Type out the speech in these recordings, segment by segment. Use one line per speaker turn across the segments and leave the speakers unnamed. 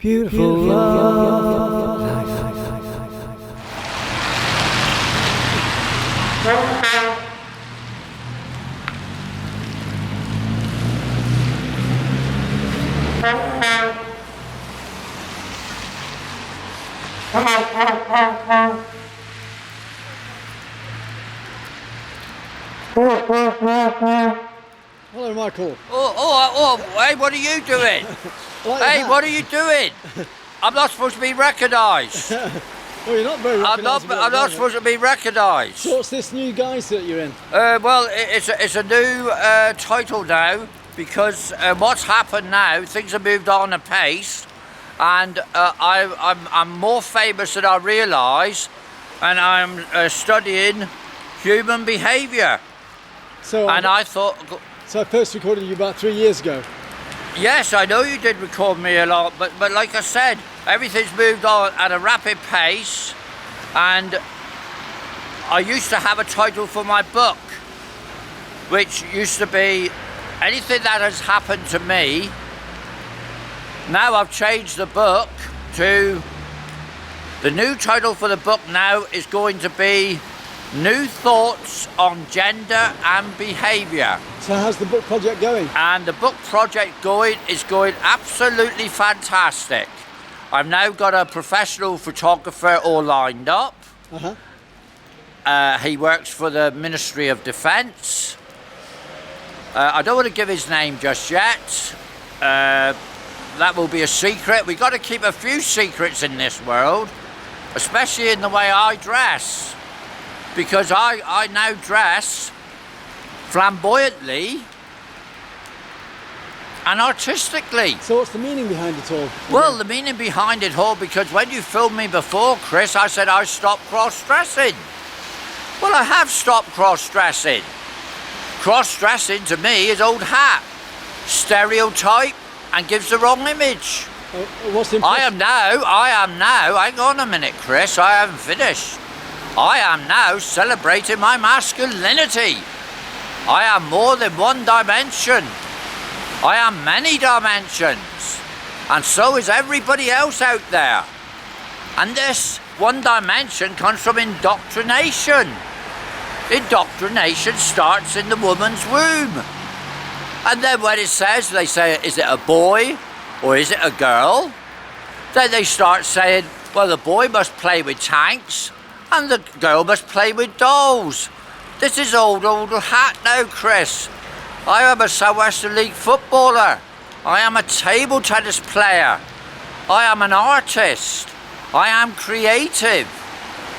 Beautiful love.
Hello, Michael.
Hey, what are you doing? Hey, what are you doing? I'm not supposed to be recognised.
Well, you're not very
I'm not supposed to be recognised.
So what's this new guise that you're in?
Well, it's a new title now because what's happened now, things have moved on a pace, and I'm more famous than I realise, and I'm studying human behaviour.
So
I thought...
So I first recorded you about 3 years ago.
Yes, I know you did record me a lot, but like I said, everything's moved on at a rapid pace, and I used to have a title for my book, which used to be anything that has happened to me. Now I've changed the book to, the new title for the book now is going to be New Thoughts on Gender and Behaviour.
So how's the book project going?
And the book project is going absolutely fantastic. I've now got a professional photographer all lined up. He works for the Ministry of Defence. I don't want to give his name just yet. That will be a secret. We've got to keep a few secrets in this world, especially in the way I dress. Because I now dress flamboyantly and artistically.
So what's the meaning behind it all?
Well, the meaning behind it all, because when you filmed me before, Chris, I said I stopped cross-dressing. Well, I have stopped cross-dressing. Cross-dressing to me is old hat, stereotype, and gives the wrong image.
What's the
I am now, hang on a minute, Chris, I haven't finished. I am now celebrating my masculinity. I am more than one dimension. I am many dimensions. And so is everybody else out there. And this one dimension comes from indoctrination. Indoctrination starts in the woman's womb. And then when it says, they say, is it a boy or is it a girl? Then they start saying, well, the boy must play with tanks and the girl must play with dolls. This is old hat now, Chris. I am a Southwestern League footballer. I am a table tennis player. I am an artist. I am creative.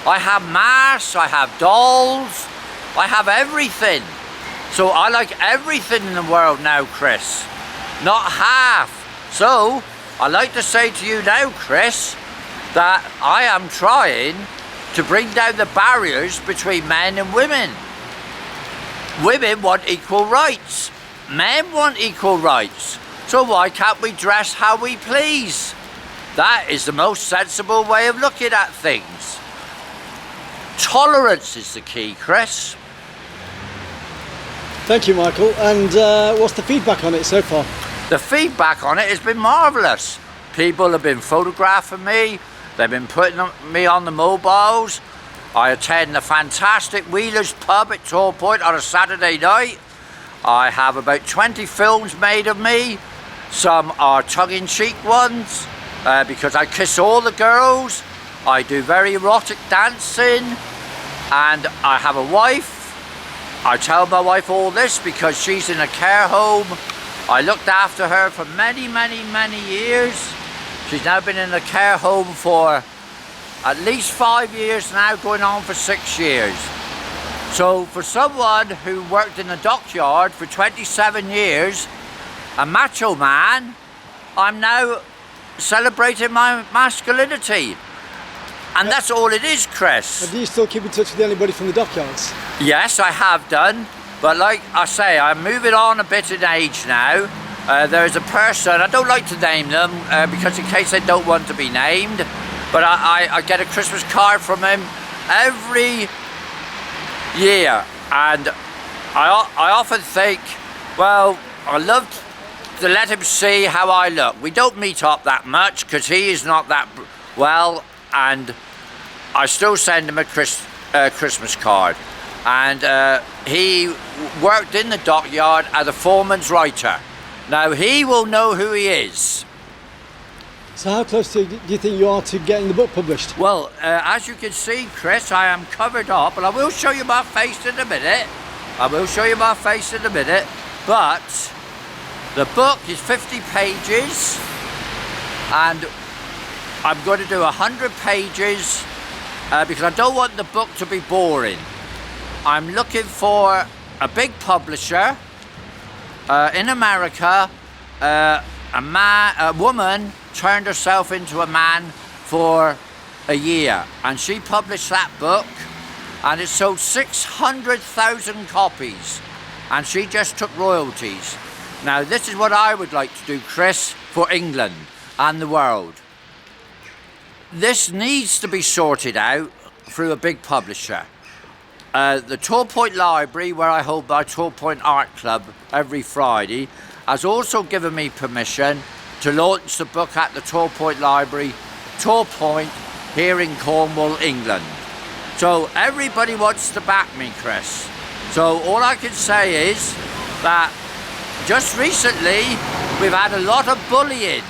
I have masks, I have dolls, I have everything. So I like everything in the world now, Chris. Not half. So I like to say to you now, Chris, that I am trying to bring down the barriers between men and women. Women want equal rights. Men want equal rights. So why can't we dress how we please? That is the most sensible way of looking at things. Tolerance is the key, Chris.
Thank you, Michael. And what's the feedback on it so far?
The feedback on it has been marvellous. People have been photographing me. They've been putting me on the mobiles. I attend the fantastic Wheeler's Pub at Torpoint on a Saturday night. I have about 20 films made of me. Some are tongue-in-cheek ones because I kiss all the girls. I do very erotic dancing, and I have a wife. I tell my wife all this because she's in a care home. I looked after her for many, many, many years. She's now been in a care home for at least 5 years now, going on for 6 years. So for someone who worked in a dockyard for 27 years, a macho man, I'm now celebrating my masculinity. And that's all it is, Chris.
And do you still keep in touch with anybody from the dockyards?
Yes, I have done. But like I say, I'm moving on a bit in age now. There's a person, I don't like to name them because in case they don't want to be named, but I get a Christmas card from him every year. And I often think, well, I loved to let him see how I look. We don't meet up that much because he is not that well, and I still send him a Christmas card. And he worked in the dockyard as a foreman's writer. Now he will know who he is.
So how close do you think you are to getting the book published?
Well, as you can see, Chris, I am covered up, and I will show you my face in a minute. But the book is 50 pages, and I'm going to do 100 pages because I don't want the book to be boring. I'm looking for a big publisher in America. A woman turned herself into a man for a year, and she published that book, and it sold 600,000 copies, and she just took royalties. Now this is what I would like to do, Chris, for England and the world. This needs to be sorted out through a big publisher. The Torpoint Library, where I hold my Torpoint Art Club every Friday, has also given me permission to launch the book at the Torpoint Library, Torpoint, here in Cornwall, England. So everybody wants to back me, Chris. So all I can say is that just recently we've had a lot of bullying,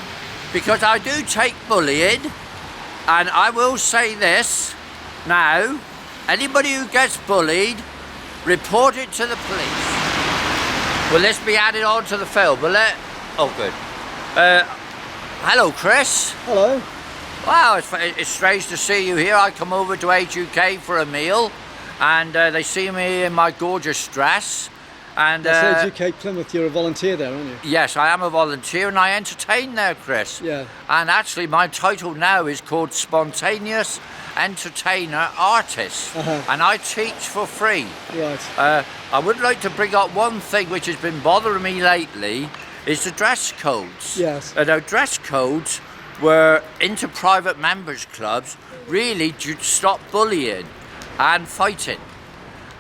because I do take bullying, and I will say this now, anybody who gets bullied, report it to the police. Will this be added on to the film, will it? Oh, good. Hello, Chris.
Hello.
Wow, it's strange to see you here. I come over to Age UK for a meal, and they see me in my gorgeous dress. And
That's Age UK Plymouth. You're a volunteer there, aren't you?
Yes, I am a volunteer, and I entertain there, Chris.
Yeah.
And actually, my title now is called Spontaneous Entertainer Artist, and I teach for free.
Right.
I would like to bring up one thing which has been bothering me lately, is the dress codes.
Yes.
Now, dress codes were into private members clubs really to stop bullying and fighting.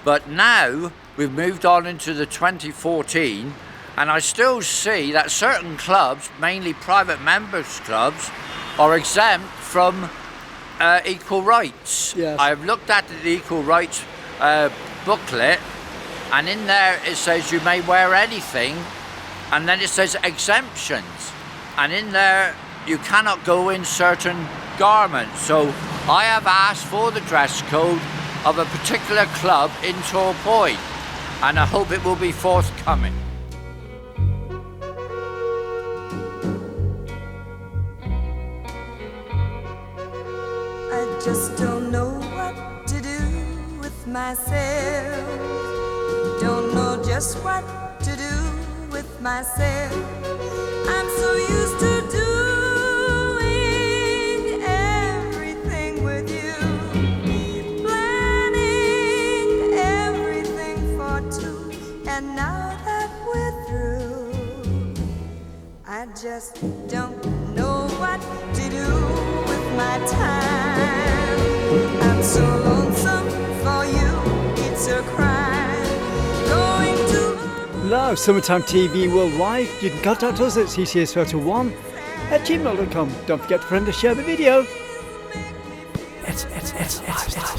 But now we've moved on into the 2014, and I still see that certain clubs, mainly private members clubs, are exempt from equal rights.
Yes.
I've looked at the equal rights booklet, and in there it says you may wear anything, and then it says exemptions, and in there you cannot go in certain garments. So I have asked for the dress code of a particular club in Torpoint, and I hope it will be forthcoming.
I just don't know what to do with myself. Don't know just what to do with myself. I'm so used to doing everything with you, planning everything for two, and now that we're through, I just don't know what to do with my time. I'm so lonesome for you, it's a crime going to
Love Summertime TV Worldwide. You can contact us at ccsPhoto1@gmail.com. Don't forget to friend and share the video. It's lifestyle.